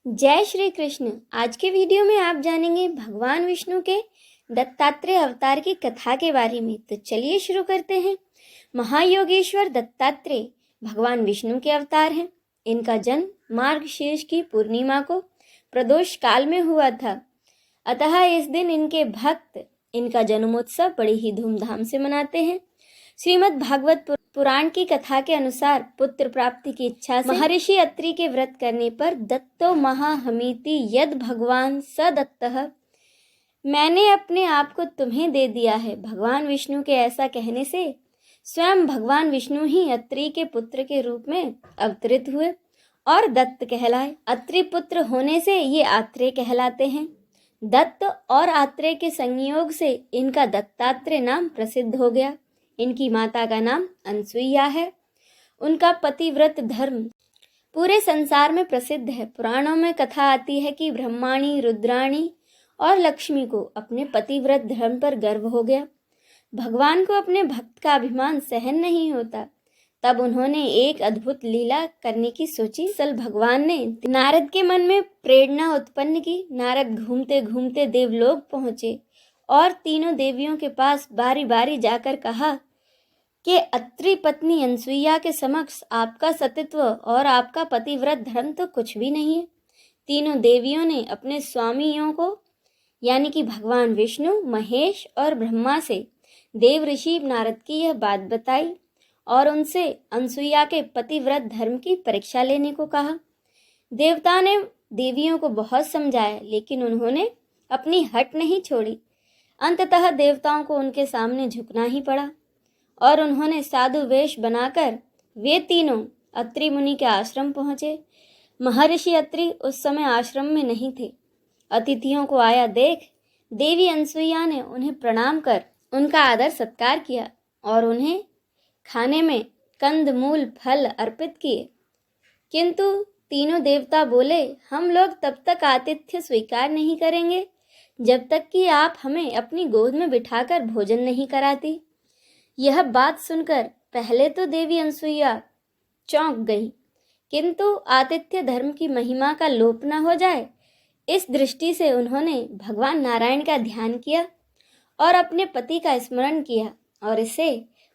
जय श्री कृष्ण। आज के वीडियो में आप जानेंगे भगवान विष्णु के दत्तात्रेय अवतार की कथा के बारे में। तो चलिए शुरू करते हैं। महायोगेश्वर दत्तात्रेय भगवान विष्णु के अवतार हैं। इनका जन्म मार्गशीर्ष की पूर्णिमा को प्रदोष काल में हुआ था। अतः इस दिन इनके भक्त इनका जन्मोत्सव बड़ी ही धूमधाम से मनाते हैं। श्रीमद् भागवत पुराण की कथा के अनुसार पुत्र प्राप्ति की इच्छा से महर्षि अत्रि के व्रत करने पर दत्तो महाहमीति यद भगवान स दत्तः, मैंने अपने आप को तुम्हें दे दिया है। भगवान विष्णु के ऐसा कहने से स्वयं भगवान विष्णु ही अत्रि के पुत्र के रूप में अवतरित हुए और दत्त कहलाए। अत्रि पुत्र होने से ये आत्रेय कहलाते हैं। दत्त और आत्रेय के संयोग से इनका दत्तात्रेय नाम प्रसिद्ध हो गया। इनकी माता का नाम अनसुईया है। उनका पतिव्रत धर्म पूरे संसार में प्रसिद्ध है। पुराणों में कथा आती है कि ब्रह्माणी, रुद्राणी और लक्ष्मी को अपने पतिव्रत धर्म पर गर्व हो गया। भगवान को अपने भक्त का अभिमान सहन नहीं होता। तब उन्होंने एक अद्भुत लीला करने की सोची। सल भगवान ने नारद के मन में प्रेरणा उत्पन्न की। नारद घूमते घूमते देवलोक पहुंचे और तीनों देवियों के पास बारी बारी जाकर कहा कि अत्रि पत्नी अनसुईया के समक्ष आपका सतीत्व और आपका पतिव्रत धर्म तो कुछ भी नहीं है। तीनों देवियों ने अपने स्वामियों को यानी कि भगवान विष्णु, महेश और ब्रह्मा से देव ऋषि नारद की यह बात बताई और उनसे अनसुईया के पतिव्रत धर्म की परीक्षा लेने को कहा। देवता ने देवियों को बहुत समझाया, लेकिन उन्होंने अपनी हट नहीं छोड़ी। अंततः देवताओं को उनके सामने झुकना ही पड़ा और उन्होंने साधु वेश बनाकर वे तीनों अत्रि मुनि के आश्रम पहुँचे। महर्षि अत्रि उस समय आश्रम में नहीं थे। अतिथियों को आया देख देवी अनसुईया ने उन्हें प्रणाम कर उनका आदर सत्कार किया और उन्हें खाने में कंद मूल फल अर्पित किए। किंतु तीनों देवता बोले, हम लोग तब तक आतिथ्य स्वीकार नहीं करेंगे जब तक कि आप हमें अपनी गोद में बिठाकर भोजन नहीं कराती। यह बात सुनकर पहले तो देवी अनसुईया चौंक गई, किंतु आतिथ्य धर्म की महिमा का लोप न हो जाए इस दृष्टि से उन्होंने भगवान नारायण का ध्यान किया और अपने पति का स्मरण किया और इसे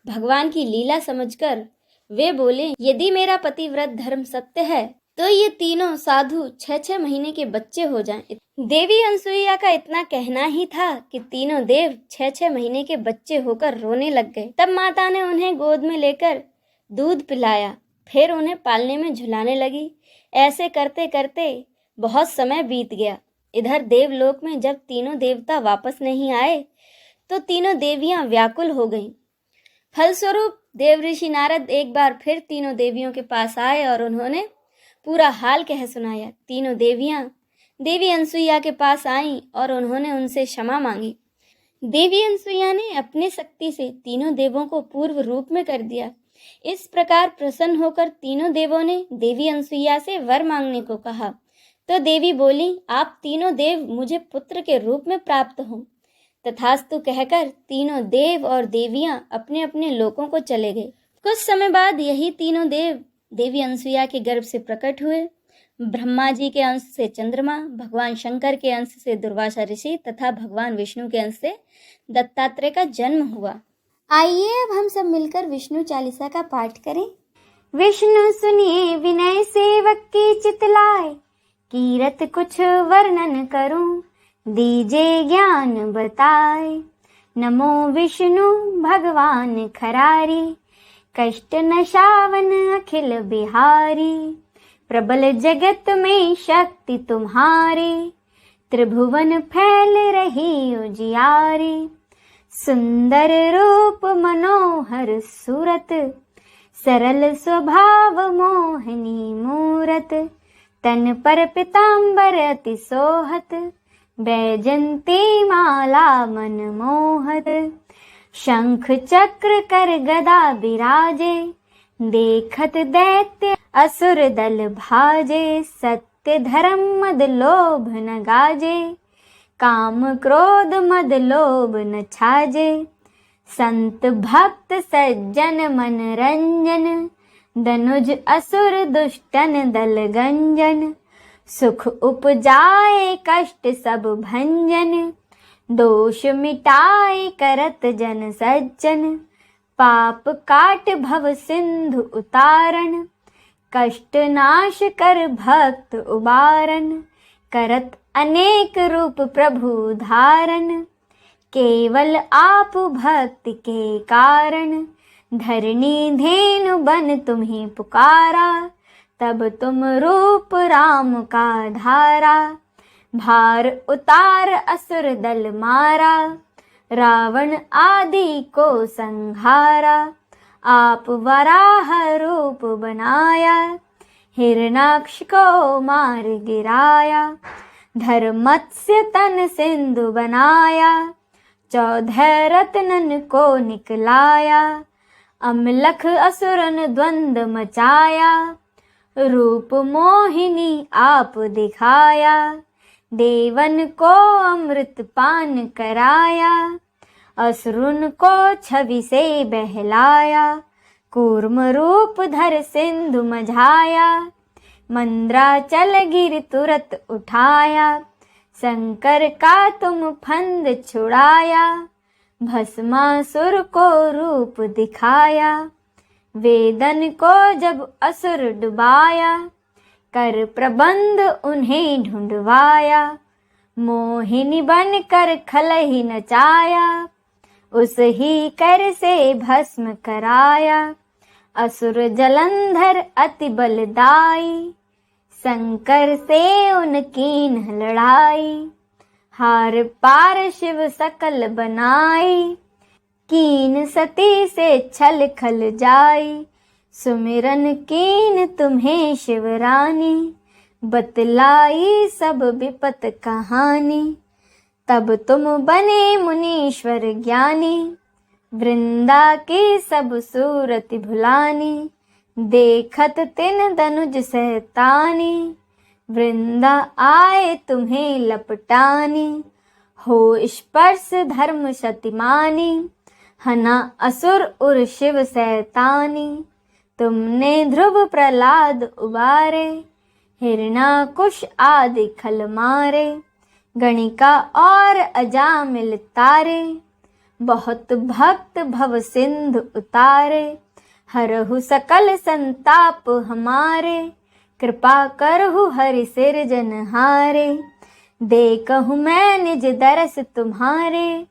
भगवान की लीला समझकर वे बोले, यदि मेरा पतिव्रत धर्म सत्य है तो ये तीनों साधु 6-6 महीने के बच्चे हो जाएं। देवी अनसुईया का इतना कहना ही था कि तीनों देव 6-6 महीने के बच्चे होकर रोने लग गए। तब माता ने उन्हें गोद में लेकर दूध पिलाया, फिर उन्हें पालने में झुलाने लगी। ऐसे करते करते बहुत समय बीत गया। इधर देवलोक में जब तीनों देवता वापस नहीं आए तो तीनों देवियां व्याकुल हो गईं। फलस्वरूप देव ऋषि नारद एक बार फिर तीनों देवियों के पास आए और उन्होंने पूरा हाल कह सुनाया। तीनों देवियां देवी अनसुईया के पास आईं और उन्होंने उनसे क्षमा मांगी। देवी अनसुईया ने अपने शक्ति से तीनों देवों को पूर्व रूप में कर दिया। इस प्रकार प्रसन्न होकर तीनों देवों ने देवी अनसुईया से वर मांगने को कहा तो देवी बोली, आप तीनों देव मुझे पुत्र के रूप में प्राप्त हो। तथास्तु कहकर तीनों देव और देवियां अपने अपने लोकों को चले गए। कुछ समय बाद यही तीनों देव देवी अनसुईया के गर्भ से प्रकट हुए। ब्रह्मा जी के अंश से चंद्रमा, भगवान शंकर के अंश से दुर्वासा ऋषि तथा भगवान विष्णु के अंश से दत्तात्रेय का जन्म हुआ। आइए अब हम सब मिलकर विष्णु चालीसा का पाठ करें। विष्णु सुनिए विनय सेवक की चितलाए, कीरत कुछ वर्णन करूं, दीजे ज्ञान बताए। नमो विष्णु भगवान खरारी, कष्ट नशावन अखिल बिहारी। प्रबल जगत में शक्ति तुम्हारी, त्रिभुवन फैल रही उजियारी। सुंदर रूप मनोहर सूरत, सरल स्वभाव मोहनी मूरत। तन पर पीतांबर अति सोहत, बैजंती माला मन मोहत। शंख चक्र कर गदा बिराजे, देखत दैत्य असुर दल भाजे। सत्य धर्म मद लोभ न गाजे, काम क्रोध मद लोभ न छाजे। संत भक्त सज्जन मन रंजन, दनुज असुर दुष्टन दल गंजन। सुख उपजाए कष्ट सब भंजन, दोष मिटाए करत जन सज्जन, पाप काट भव सिंधु उतारन, कष्ट नाश कर भक्त उबारन, करत अनेक रूप प्रभु धारन, केवल आप भक्ति के कारण, धरणी धेनु बन तुम्हें पुकारा, तब तुम रूप राम का धारा, भार उतार असुर दल मारा, रावण आदि को संहारा, आप वराह रूप बनाया, हिरणाक्ष को मार गिराया, धर्मत्स्य तन सिंधु बनाया, 14 रत्नन को निकलाया, अमलख असुरन द्वंद मचाया, रूप मोहिनी आप दिखाया, देवन को अमृत पान कराया, असुरन को छवि से बहलाया, कूर्म रूप धर सिंधु मझाया, मंद्राचल गिर तुरत उठाया, शंकर का तुम फंद छुड़ाया, भस्मासुर को रूप दिखाया, वेदन को जब असुर डुबाया, कर प्रबंध उन्हें ढूंढवाया, मोहिनी बन कर खलहि नचाया, उस ही कर से भस्म कराया, असुर जलंधर अति बलदाई, शंकर से उनकी लड़ाई, हार पार शिव सकल बनाई, कीन सती से छल खल जाई, सुमिरन कीन तुम्हें शिवरानी, बतलाई सब विपत कहानी, तब तुम बने मुनीश्वर ज्ञानी, वृंदा की सब सूरत भुलानी, देखत तिन दनुज सहतानी, वृंदा आए तुम्हें लपटानी, हो स्पर्श धर्म शतिमानी, हना असुर उर शिव सैतानी, तुमने ध्रुव प्रहलाद उबारे, हिरणाकुश आदि खल मारे, गणिका और अजामिल तारे, बहुत भक्त भव सिंधु उतारे, हरहु सकल संताप हमारे, कृपा करहु हरि सिरजनहारे, देखहु मैं निज दरस तुम्हारे,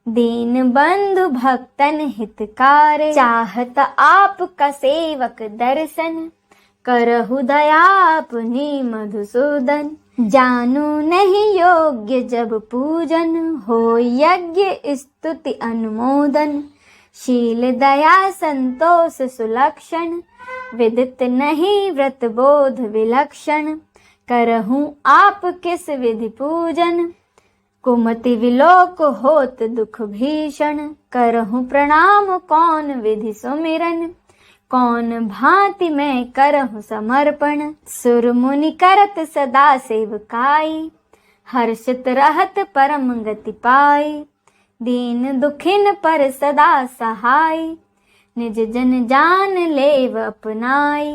दीन बंधु भक्तन हितकारे, चाहत आपका सेवक दर्शन, करहु दया अपनी मधुसूदन, जानू नहीं योग्य जब पूजन, हो यज्ञ स्तुति अनुमोदन, शील दया संतोष सुलक्षण, विदित नहीं व्रत बोध विलक्षण, करहूं आप किस विधि पूजन, कुमति विलोक होत दुख भीषण, करहूं प्रणाम कौन विधि सुमिरन, कौन भांति मैं करहूं समर्पण, सुर मुनि करत सदा सेवकाई, हर्षित रहत परम गति पाई, दीन दुखिन पर सदा सहाय, निज जन जान लेव अपनाई,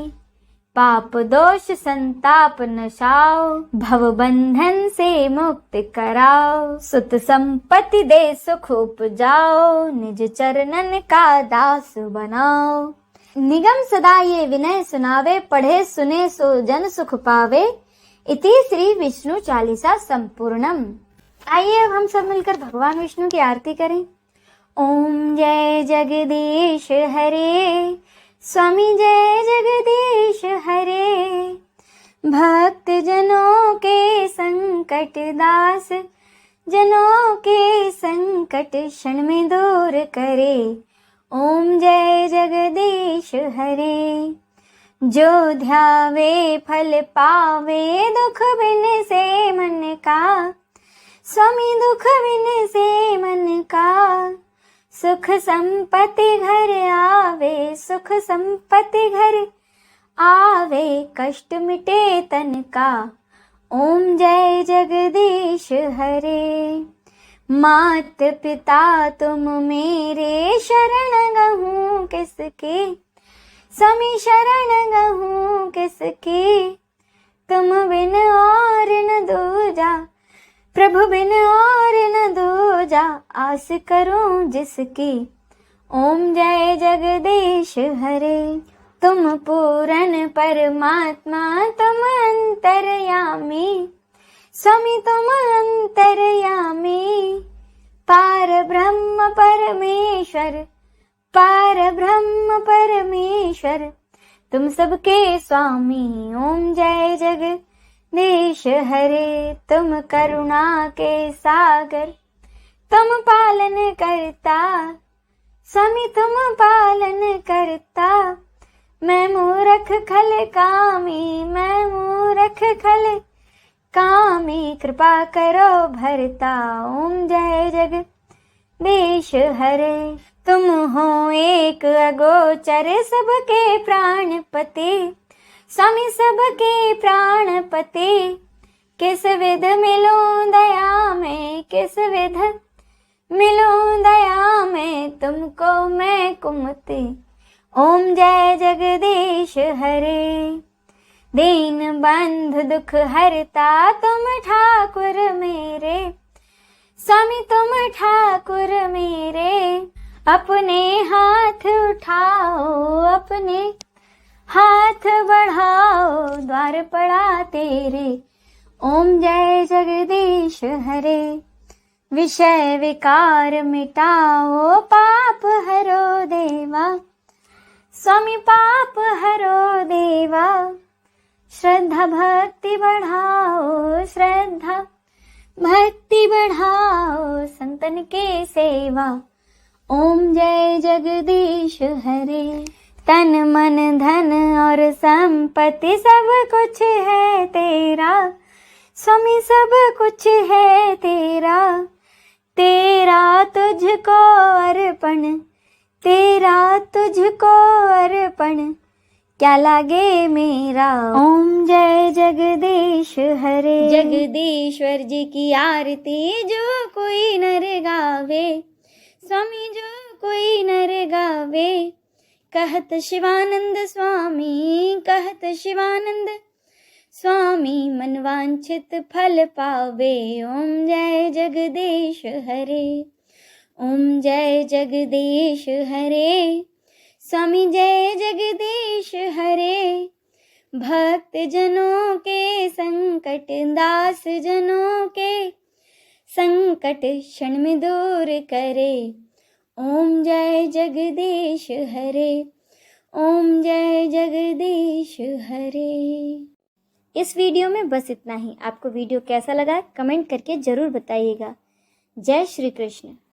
पाप दोष संताप नशाओ, भव बंधन से मुक्त कराओ, सुत संपत्ति दे सुख उपजाओ, निज चरणन का दास बनाओ, निगम सदा ये विनय सुनावे, पढ़े सुने सो जन सुख पावे, इति श्री विष्णु चालीसा संपूर्णम। आइए अब हम सब मिलकर भगवान विष्णु की आरती करें। ओम जय जगदीश हरे, स्वामी जय जगदीश हरे, भक्त जनों के संकट दास, जनों के संकट क्षण में दूर करे, ओम जय जगदीश हरे, जो ध्यावे फल पावे, दुख बिन से मन का, स्वामी दुख बिन से मन का, सुख संपत्ति घर आवे, सुख संपत्ति घर आवे, कष्ट मिटे तन का, ओम जय जगदीश हरे, मात पिता तुम मेरे, शरण गहूँ किसके, स्वामी शरण गहूँ किसके, तुम बिन और न दूजा, प्रभु बिन और न दूजा, आस करूं जिसकी। ओम जय जगदीश हरे। तुम पूरन परमात्मा, तुम अंतर्यामी, स्वामी तुम अंतर्यामी, पार ब्रह्म परमेश्वर, पार ब्रह्म परमेश्वर, तुम सबके स्वामी। ओम जय जगदीश हरे। तुम करुणा के सागर, तुम पालन करता, स्वामी तुम पालन करता। मैं मूरख खल कामी, मैं मूरख खल कामी, कृपा करो भरता। ओम जय जगदीश हरे। तुम हो एक अगोचर, सबके प्राणपति, स्वामी सबके प्राणपति। किस विध मिलूं दया में, किस विध मिलूं दया में, तुमको मैं कुमति। ओम जय जगदीश हरे। दीन बंधु दुख हरता, तुम ठाकुर मेरे, स्वामी तुम ठाकुर मेरे। अपने हाथ उठाओ, अपने हाथ बढ़ाओ, द्वार पड़ा तेरे। ओम जय जगदीश हरे। विषय विकार मिटाओ, पाप हरो देवा, स्वामी पाप हरो देवा। श्रद्धा भक्ति बढ़ाओ, श्रद्धा भक्ति बढ़ाओ, संतन के सेवा। ओम जय जगदीश हरे। तन मन धन और संपत्ति सब कुछ है तेरा, स्वामी सब कुछ है तेरा। तेरा तुझको अर्पण, तेरा तुझको अर्पण, क्या लागे मेरा। ओम जय जगदीश हरे। जगदीश्वर जी की आरती जो कोई नर गावे, स्वामी जो कोई नर गावे। कहत शिवानंद स्वामी, कहत शिवानंद स्वामी, मन वांछित फल पावे। ओम जय जगदीश हरे। ओम जय जगदीश हरे। स्वामी जय जगदीश हरे। भक्त जनों के संकट, दास जनों के संकट, क्षण में दूर करे। ओम जय जगदीश हरे। ओम जय जगदीश हरे। इस वीडियो में बस इतना ही। आपको वीडियो कैसा लगा कमेंट करके ज़रूर बताइएगा। जय श्री कृष्ण।